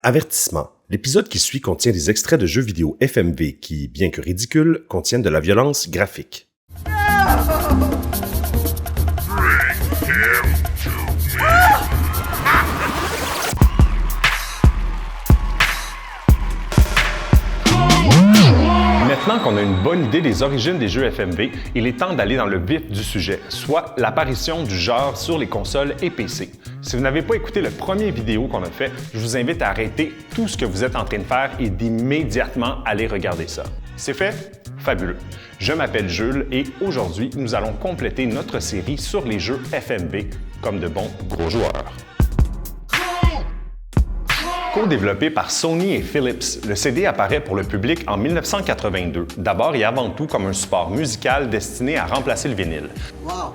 Avertissement. L'épisode qui suit contient des extraits de jeux vidéo FMV qui, bien que ridicules, contiennent de la violence graphique. Maintenant qu'on a une bonne idée des origines des jeux FMV, il est temps d'aller dans le vif du sujet, soit l'apparition du genre sur les consoles et PC. Si vous n'avez pas écouté le premier vidéo qu'on a fait, je vous invite à arrêter tout ce que vous êtes en train de faire et d'immédiatement aller regarder ça. C'est fait? Fabuleux! Je m'appelle Jules et aujourd'hui, nous allons compléter notre série sur les jeux FMV comme de bons gros joueurs. Co-développé par Sony et Philips, le CD apparaît pour le public en 1982, d'abord et avant tout comme un support musical destiné à remplacer le vinyle. Wow.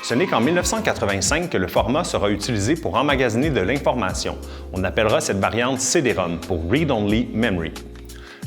Ce n'est qu'en 1985 que le format sera utilisé pour emmagasiner de l'information. On appellera cette variante CD-ROM pour Read Only Memory.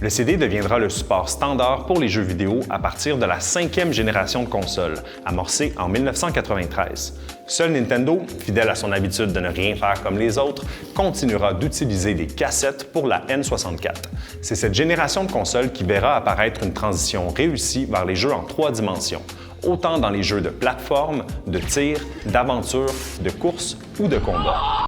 Le CD deviendra le support standard pour les jeux vidéo à partir de la 5e génération de consoles, amorcée en 1993. Seul Nintendo, fidèle à son habitude de ne rien faire comme les autres, continuera d'utiliser des cassettes pour la N64. C'est cette génération de consoles qui verra apparaître une transition réussie vers les jeux en 3 dimensions, autant dans les jeux de plateforme, de tir, d'aventure, de course ou de combat.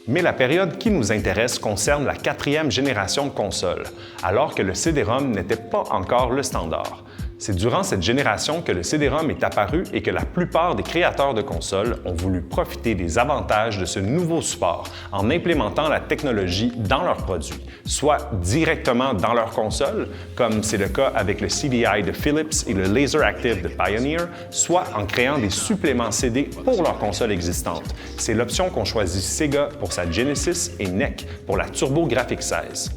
Mais la période qui nous intéresse concerne la 4e génération de consoles, alors que le CD-ROM n'était pas encore le standard. C'est durant cette génération que le CD-ROM est apparu et que la plupart des créateurs de consoles ont voulu profiter des avantages de ce nouveau support en implémentant la technologie dans leurs produits, soit directement dans leur console, comme c'est le cas avec le CDI de Philips et le Laser Active de Pioneer, soit en créant des suppléments CD pour leurs consoles existantes. C'est l'option qu'ont choisi Sega pour sa Genesis et NEC pour la TurboGrafx-16.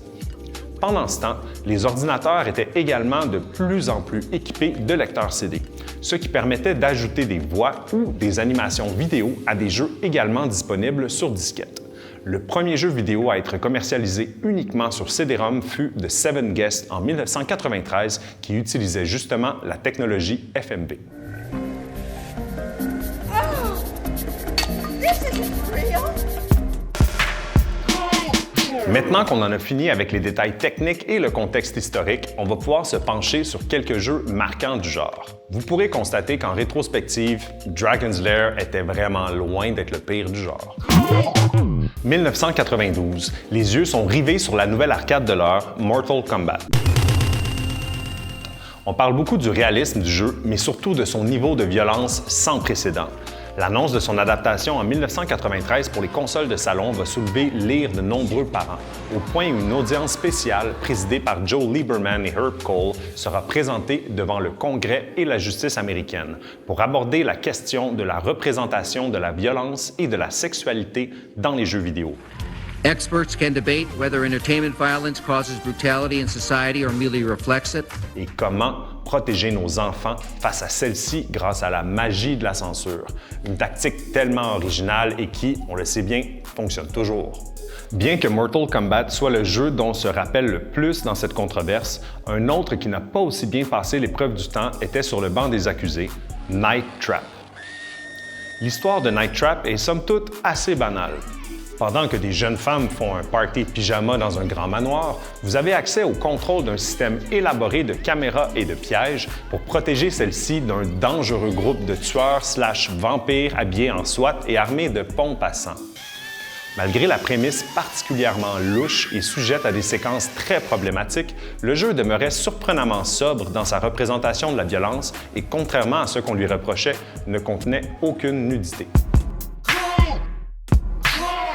Pendant ce temps, les ordinateurs étaient également de plus en plus équipés de lecteurs CD, ce qui permettait d'ajouter des voix ou des animations vidéo à des jeux également disponibles sur disquette. Le premier jeu vidéo à être commercialisé uniquement sur CD-ROM fut The Seven Guests en 1993, qui utilisait justement la technologie FMV. Maintenant qu'on en a fini avec les détails techniques et le contexte historique, on va pouvoir se pencher sur quelques jeux marquants du genre. Vous pourrez constater qu'en rétrospective, Dragon's Lair était vraiment loin d'être le pire du genre. 1992, les yeux sont rivés sur la nouvelle arcade de l'heure, Mortal Kombat. On parle beaucoup du réalisme du jeu, mais surtout de son niveau de violence sans précédent. L'annonce de son adaptation en 1993 pour les consoles de salon va soulever l'ire de nombreux parents, au point où une audience spéciale présidée par Joe Lieberman et Herb Cole sera présentée devant le Congrès et la justice américaine pour aborder la question de la représentation de la violence et de la sexualité dans les jeux vidéo. Experts can debate whether entertainment violence causes brutality in society or merely reflects it. Et comment protéger nos enfants face à celle-ci grâce à la magie de la censure. Une tactique tellement originale et qui, on le sait bien, fonctionne toujours. Bien que Mortal Kombat soit le jeu dont on se rappelle le plus dans cette controverse, un autre qui n'a pas aussi bien passé l'épreuve du temps était sur le banc des accusés, Night Trap. L'histoire de Night Trap est somme toute assez banale. Pendant que des jeunes femmes font un party de pyjama dans un grand manoir, vous avez accès au contrôle d'un système élaboré de caméras et de pièges pour protéger celles-ci d'un dangereux groupe de tueurs/vampires habillés en SWAT et armés de pompes à sang. Malgré la prémisse particulièrement louche et sujette à des séquences très problématiques, le jeu demeurait surprenamment sobre dans sa représentation de la violence et, contrairement à ce qu'on lui reprochait, ne contenait aucune nudité.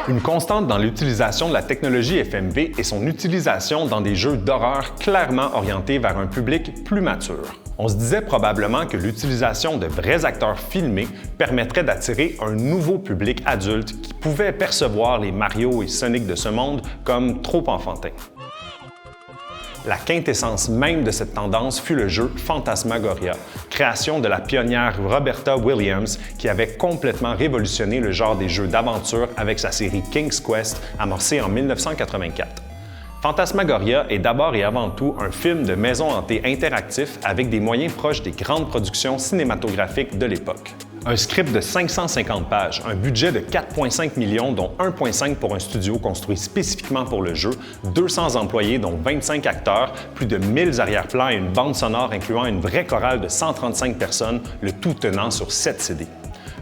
Une constante dans l'utilisation de la technologie FMV est son utilisation dans des jeux d'horreur clairement orientés vers un public plus mature. On se disait probablement que l'utilisation de vrais acteurs filmés permettrait d'attirer un nouveau public adulte qui pouvait percevoir les Mario et Sonic de ce monde comme trop enfantins. La quintessence même de cette tendance fut le jeu Phantasmagoria, création de la pionnière Roberta Williams qui avait complètement révolutionné le genre des jeux d'aventure avec sa série King's Quest amorcée en 1984. Phantasmagoria est d'abord et avant tout un film de maison hantée interactif avec des moyens proches des grandes productions cinématographiques de l'époque. Un script de 550 pages, un budget de 4,5 millions, dont 1,5 pour un studio construit spécifiquement pour le jeu, 200 employés, dont 25 acteurs, plus de 1000 arrière-plans et une bande sonore incluant une vraie chorale de 135 personnes, le tout tenant sur 7 CD.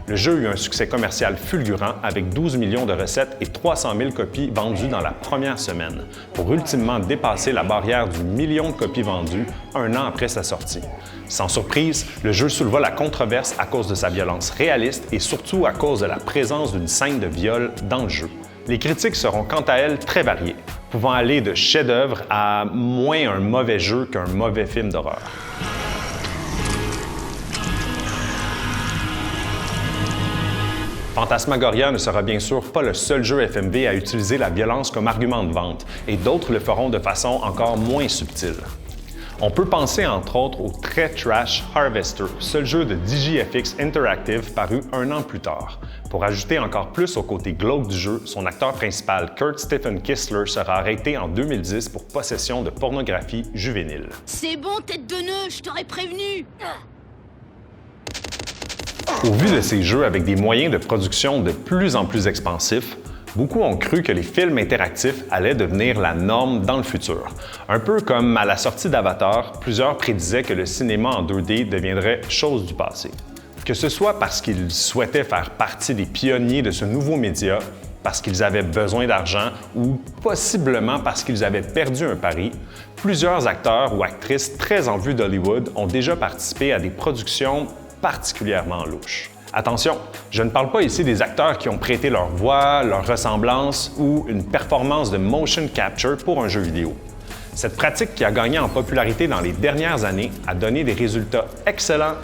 Le jeu eut un succès commercial fulgurant avec 12 millions de recettes et 300 000 copies vendues dans la première semaine, pour ultimement dépasser la barrière du million de copies vendues un an après sa sortie. Sans surprise, le jeu souleva la controverse à cause de sa violence réaliste et surtout à cause de la présence d'une scène de viol dans le jeu. Les critiques seront quant à elles très variées, pouvant aller de chef-d'œuvre à moins un mauvais jeu qu'un mauvais film d'horreur. Phantasmagoria ne sera bien sûr pas le seul jeu FMV à utiliser la violence comme argument de vente, et d'autres le feront de façon encore moins subtile. On peut penser entre autres au très trash Harvester, seul jeu de DigiFX Interactive paru un an plus tard. Pour ajouter encore plus au côté glauque du jeu, son acteur principal, Kurt Stephen Kistler, sera arrêté en 2010 pour possession de pornographie juvénile. C'est bon, tête de nœud, je t'aurais prévenu! Au vu de ces jeux avec des moyens de production de plus en plus expansifs, beaucoup ont cru que les films interactifs allaient devenir la norme dans le futur. Un peu comme à la sortie d'Avatar, plusieurs prédisaient que le cinéma en 2D deviendrait chose du passé. Que ce soit parce qu'ils souhaitaient faire partie des pionniers de ce nouveau média, parce qu'ils avaient besoin d'argent ou possiblement parce qu'ils avaient perdu un pari, plusieurs acteurs ou actrices très en vue d'Hollywood ont déjà participé à des productions particulièrement louches. Attention, je ne parle pas ici des acteurs qui ont prêté leur voix, leur ressemblance ou une performance de motion capture pour un jeu vidéo. Cette pratique qui a gagné en popularité dans les dernières années a donné des résultats excellents,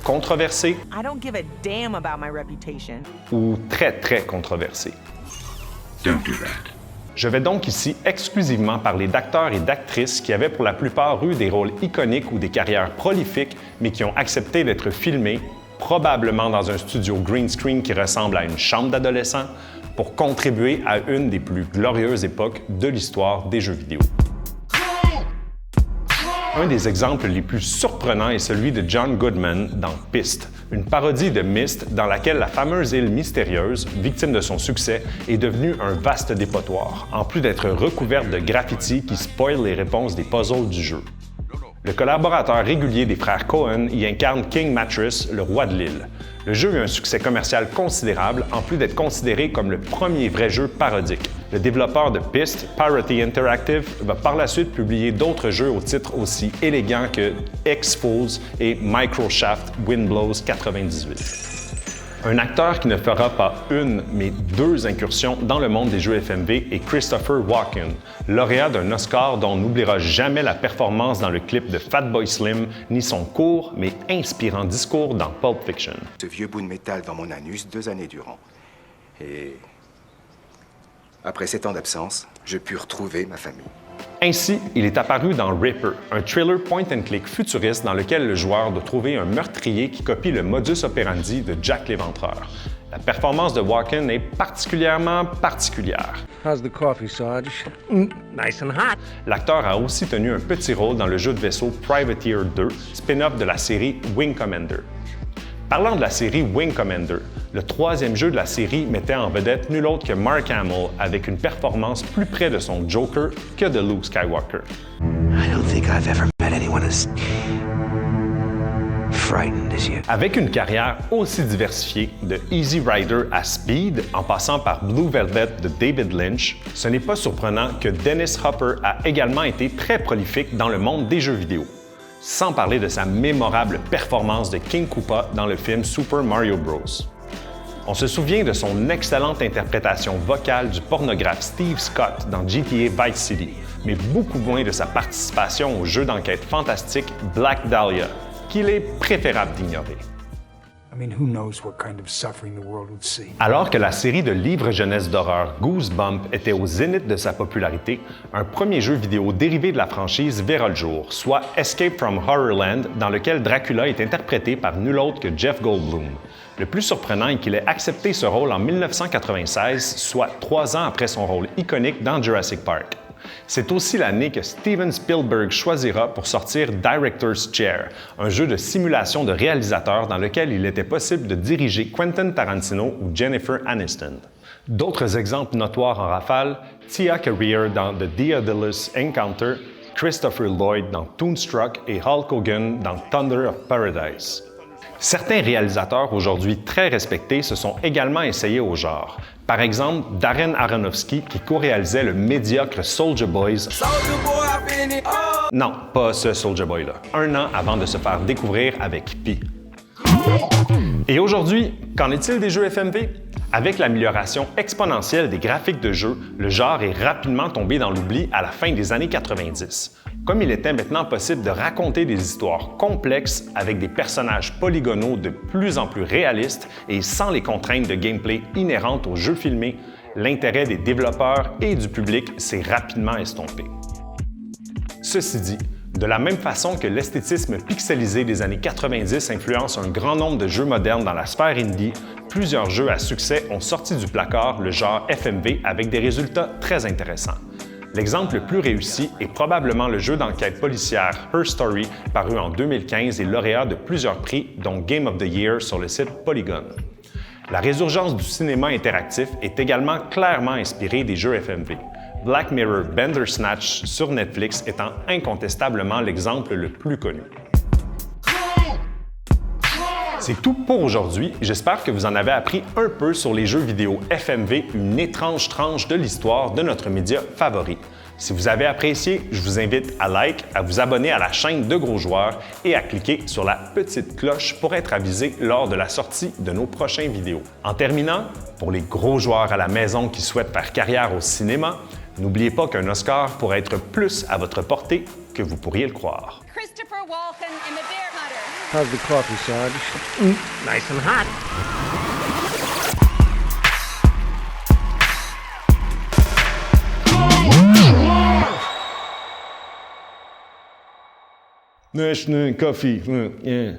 controversés I don't give a damn about my reputation. ou très controversés. Don't do that. Je vais donc ici exclusivement parler d'acteurs et d'actrices qui avaient pour la plupart eu des rôles iconiques ou des carrières prolifiques, mais qui ont accepté d'être filmés, probablement dans un studio green screen qui ressemble à une chambre d'adolescent, pour contribuer à une des plus glorieuses époques de l'histoire des jeux vidéo. Un des exemples les plus surprenants est celui de John Goodman dans Piste, une parodie de Myst dans laquelle la fameuse île mystérieuse, victime de son succès, est devenue un vaste dépotoir, en plus d'être recouverte de graffitis qui spoilent les réponses des puzzles du jeu. Le collaborateur régulier des frères Cohen y incarne King Mattress, le roi de l'île. Le jeu eut un succès commercial considérable, en plus d'être considéré comme le premier vrai jeu parodique. Le développeur de Piste, Parity Interactive, va par la suite publier d'autres jeux au titre aussi élégant que X-Fools et Microshaft Windblows 98. Un acteur qui ne fera pas une, mais deux incursions dans le monde des jeux FMV est Christopher Walken, lauréat d'un Oscar dont on n'oubliera jamais la performance dans le clip de Fatboy Slim, ni son court mais inspirant discours dans Pulp Fiction. Ce vieux bout de métal dans mon anus 2 années durant. Et après 7 ans d'absence, je pus retrouver ma famille. Ainsi, il est apparu dans Ripper, un thriller point-and-click futuriste dans lequel le joueur doit trouver un meurtrier qui copie le modus operandi de Jack l'Éventreur. La performance de Walken est particulièrement particulière. How's the coffee, Sarge? Nice and hot. L'acteur a aussi tenu un petit rôle dans le jeu de vaisseau Privateer 2, spin-off de la série Wing Commander. Parlant de la série Wing Commander, le troisième jeu de la série mettait en vedette nul autre que Mark Hamill avec une performance plus près de son Joker que de Luke Skywalker. I don't think I've ever met anyone as frightened as you. Avec une carrière aussi diversifiée, de Easy Rider à Speed, en passant par Blue Velvet de David Lynch, ce n'est pas surprenant que Dennis Hopper a également été très prolifique dans le monde des jeux vidéo. Sans parler de sa mémorable performance de King Koopa dans le film Super Mario Bros. On se souvient de son excellente interprétation vocale du pornographe Steve Scott dans GTA Vice City, mais beaucoup moins de sa participation au jeu d'enquête fantastique Black Dahlia, qu'il est préférable d'ignorer. Alors que la série de livres jeunesse d'horreur Goosebumps était au zénith de sa popularité, un premier jeu vidéo dérivé de la franchise verra le jour, soit Escape from Horrorland, dans lequel Dracula est interprété par nul autre que Jeff Goldblum. Le plus surprenant est qu'il ait accepté ce rôle en 1996, soit 3 ans après son rôle iconique dans Jurassic Park. C'est aussi l'année que Steven Spielberg choisira pour sortir Director's Chair, un jeu de simulation de réalisateur dans lequel il était possible de diriger Quentin Tarantino ou Jennifer Aniston. D'autres exemples notoires en rafale, Tia Carrere dans The Daedalus Encounter, Christopher Lloyd dans Toonstruck et Hulk Hogan dans Thunder of Paradise. Certains réalisateurs aujourd'hui très respectés se sont également essayés au genre. Par exemple, Darren Aronofsky qui co-réalisait le médiocre Soulja Boys. Non, pas ce Soulja Boy-là. 1 an avant de se faire découvrir avec Pi. Et aujourd'hui, qu'en est-il des jeux FMV? Avec l'amélioration exponentielle des graphiques de jeux, le genre est rapidement tombé dans l'oubli à la fin des années 90. Comme il était maintenant possible de raconter des histoires complexes avec des personnages polygonaux de plus en plus réalistes et sans les contraintes de gameplay inhérentes aux jeux filmés, l'intérêt des développeurs et du public s'est rapidement estompé. Ceci dit, de la même façon que l'esthétisme pixelisé des années 90 influence un grand nombre de jeux modernes dans la sphère indie, plusieurs jeux à succès ont sorti du placard le genre FMV avec des résultats très intéressants. L'exemple le plus réussi est probablement le jeu d'enquête policière Her Story, paru en 2015 et lauréat de plusieurs prix, dont Game of the Year sur le site Polygon. La résurgence du cinéma interactif est également clairement inspirée des jeux FMV. Black Mirror Bandersnatch sur Netflix étant incontestablement l'exemple le plus connu. C'est tout pour aujourd'hui. J'espère que vous en avez appris un peu sur les jeux vidéo FMV, une étrange tranche de l'histoire de notre média favori. Si vous avez apprécié, je vous invite à like, à vous abonner à la chaîne de Gros Joueurs et à cliquer sur la petite cloche pour être avisé lors de la sortie de nos prochaines vidéos. En terminant, pour les gros joueurs à la maison qui souhaitent faire carrière au cinéma, n'oubliez pas qu'un Oscar pourrait être plus à votre portée que vous pourriez le croire. Christopher Walken in The Bear Hunter. How's the coffee, Sarge? Nice and hot. Coffee. Yeah.